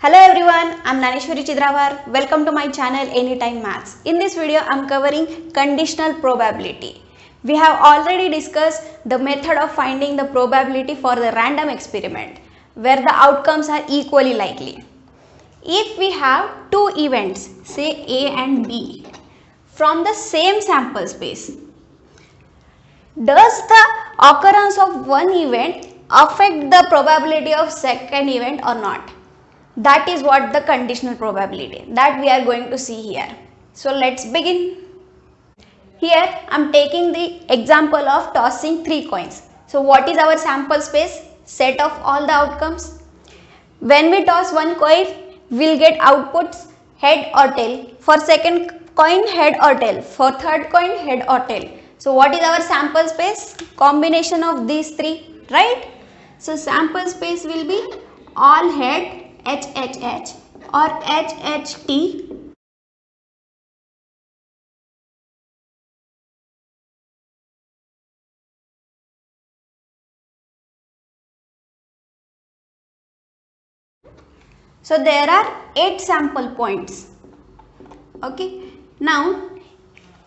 Hello everyone, I'm Naneshwari Chidravar. Welcome to my channel Anytime Maths. In this video, I'm covering conditional probability. We have already discussed the method of finding the probability for the random experiment, where the outcomes are equally likely. If we have two events, say A and B, from the same sample space, does the occurrence of one event affect the probability of second event or not? That is what the conditional probability that we are going to see here. So let's begin. Here I am taking the example of tossing 3 coins. So what is our sample space? Set of all the outcomes. When we toss one coin, we will get outputs head or tail. For second coin, head or tail. For third coin, head or tail. So what is our sample space? Combination of these three, right? So sample space will be all head HHH or HHT . So there are 8 sample points. Okay. Now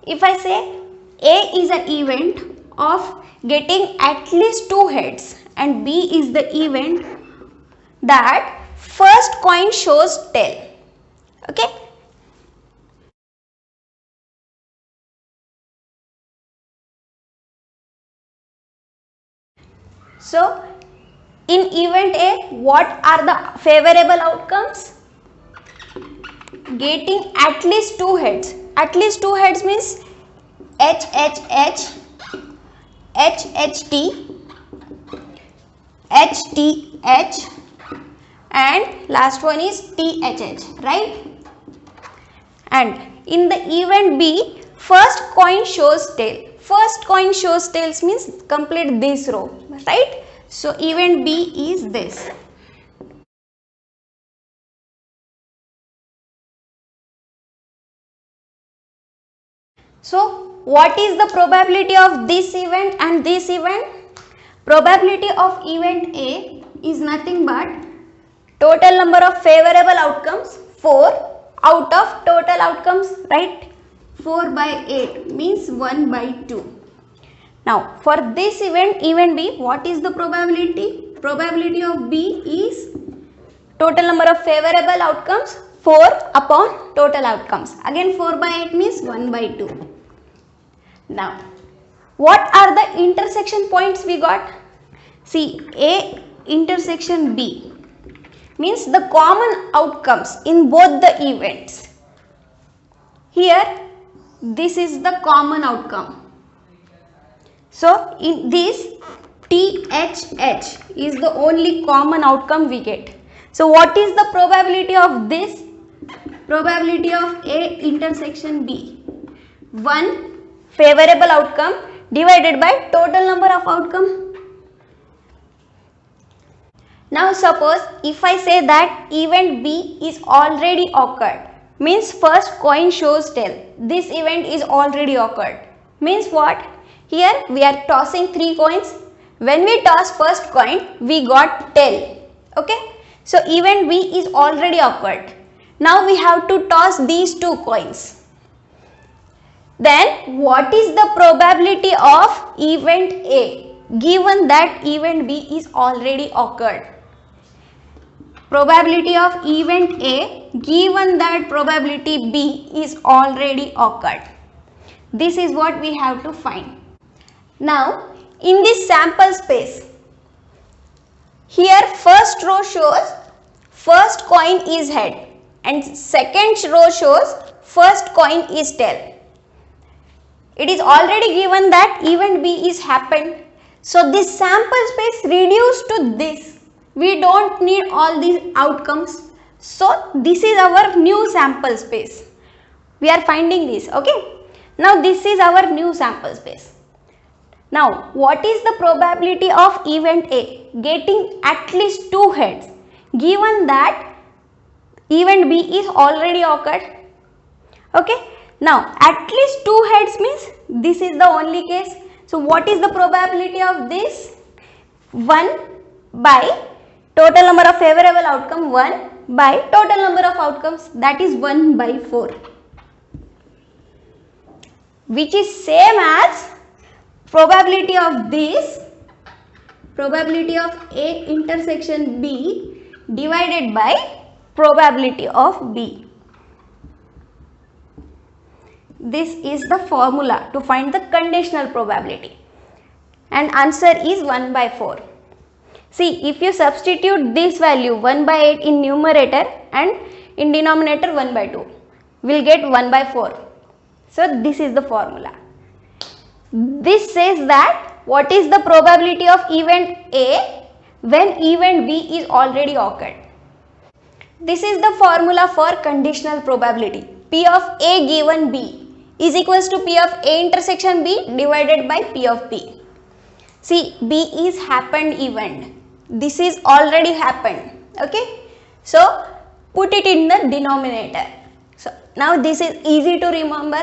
if I say A is an event of getting at least 2 heads and B is the event that first coin shows tail. Okay. So in event A, what are the favorable outcomes? Getting at least 2 heads. At least 2 heads means HHH, HHT, HTH and last one is THH, right? And in the event B, first coin shows tail. First coin shows tails means complete this row, right? So event B is this. So what is the probability of this event and this event? Probability of event A is nothing but total number of favorable outcomes 4 out of total outcomes, right? 4 by 8 means 1 by 2. Now for this event, event B, what is the probability? Probability of B is total number of favorable outcomes 4 upon total outcomes. Again 4 by 8 means 1 by 2. Now what are the intersection points we got? See, A intersection B means the common outcomes in both the events. Here this is the common outcome. So in this THH is the only common outcome we get. So what is the probability of this? Probability of A intersection B. 1 favorable outcome divided by total number of outcome. Now suppose if I say that event B is already occurred, means first coin shows tail. This event is already occurred. Means what? Here we are tossing 3 coins. When we toss first coin, we got tail. Okay. So event B is already occurred. Now we have to toss these 2 coins. Then what is the probability of event A given that event B is already occurred? Probability of event A given that probability B is already occurred. This is what we have to find. Now in this sample space, here first row shows first coin is head and second row shows first coin is tail. It is already given that event B is happened. So this sample space reduced to this. We don't need all these outcomes. So this is our new sample space. We are finding this. Okay. Now this is our new sample space. Now what is the probability of event A getting at least 2 heads given that event B is already occurred? Okay. Now at least 2 heads means this is the only case. So what is the probability of this? 1 by total number of favorable outcome 1 by total number of outcomes, that is 1 by 4, which is same as probability of this, probability of A intersection B divided by probability of B. This is the formula to find the conditional probability, and answer is 1 by 4. See, if you substitute this value 1 by 8 in numerator and in denominator 1 by 2, we will get 1 by 4. So, this is the formula. This says that what is the probability of event A when event B is already occurred. This is the formula for conditional probability. P of A given B is equals to P of A intersection B divided by P of B. See, B is happened event. This is already happened. Okay. So, put it in the denominator. So, now this is easy to remember.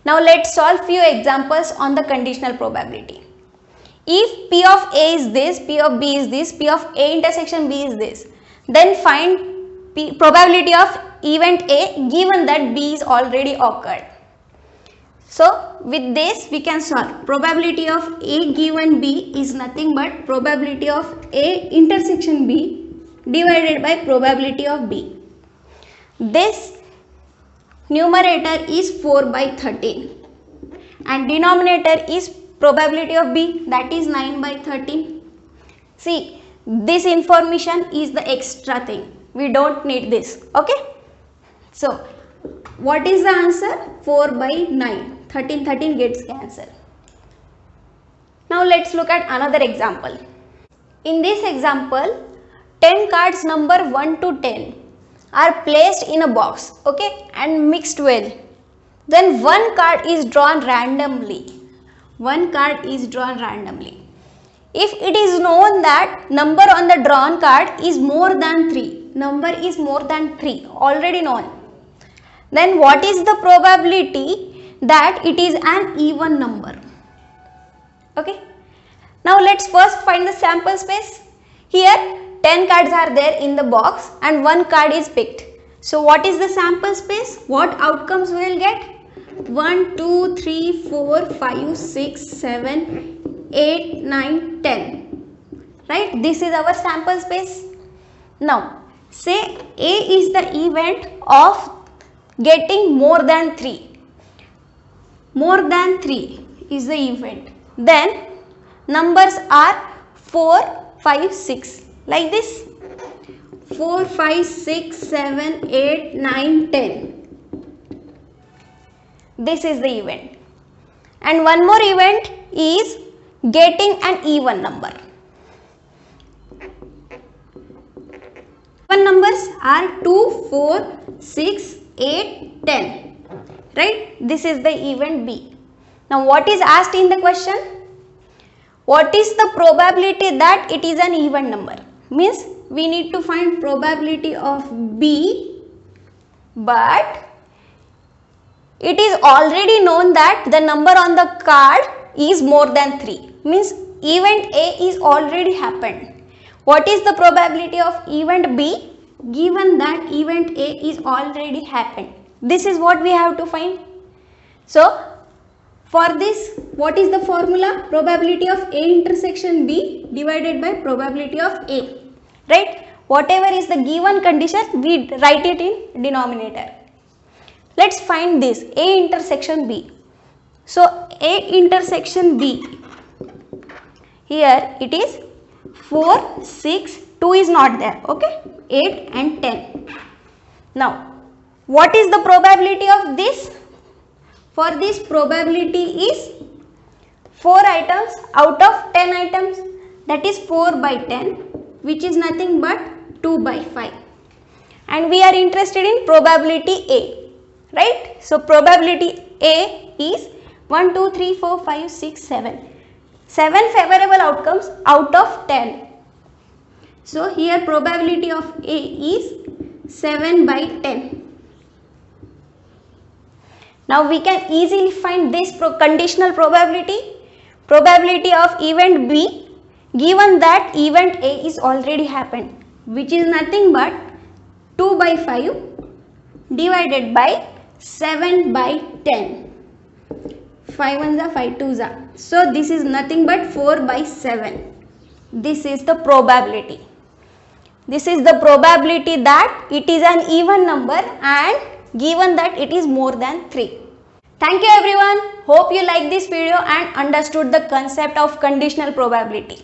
Now, let's solve few examples on the conditional probability. If P of A is this, P of B is this, P of A intersection B is this, then find probability of event A given that B is already occurred. So, with this we can solve. Probability of A given B is nothing but probability of A intersection B divided by probability of B. This numerator is 4 by 13 and denominator is probability of B, that is 9 by 13. See, this information is the extra thing. We don't need this. Okay. So, what is the answer? 4 by 9. 13 gets cancelled. Now, let's look at another example. In this example, 10 cards number 1 to 10 are placed in a box, okay, and mixed well. Then one card is drawn randomly. One card is drawn randomly. If it is known that number on the drawn card is more than 3, number is more than 3, already known, then what is the probability that it is an even number? Okay. Now, let's first find the sample space. Here 10 cards are there in the box and one card is picked. So, what is the sample space? What outcomes we will get? 1, 2, 3, 4, 5, 6, 7, 8, 9, 10. Right? This is our sample space. Now, say A is the event of getting more than 3. More than 3 is the event. Then numbers are 4, 5, 6 like this. 4, 5, 6, 7, 8, 9, 10. This is the event. And one more event is getting an even number. Even numbers are 2, 4, 6, 8, 10. Right? This is the event B. Now, what is asked in the question? What is the probability that it is an even number? Means we need to find probability of B, but it is already known that the number on the card is more than 3. Means event A is already happened. What is the probability of event B given that event A is already happened? This is what we have to find. So, for this, what is the formula? Probability of A intersection B divided by probability of A. Right? Whatever is the given condition, we write it in denominator. Let's find this A intersection B. So, A intersection B, here it is 4, 6, 2 is not there. Okay? 8 and 10. Now, what is the probability of this? For this, probability is 4 items out of 10 items, that is 4 by 10, which is nothing but 2 by 5. And we are interested in probability A, right? So, probability A is 1, 2, 3, 4, 5, 6, 7. 7 favorable outcomes out of 10. So, here probability of A is 7 by 10. Now, we can easily find this conditional probability. Probability of event B given that event A is already happened, which is nothing but 2 by 5 divided by 7 by 10. 5 ones are 5 twos are. So this is nothing but 4 by 7. This is the probability. This is the probability that it is an even number and given that it is more than 3. Thank you everyone. Hope you like this video and understood the concept of conditional probability.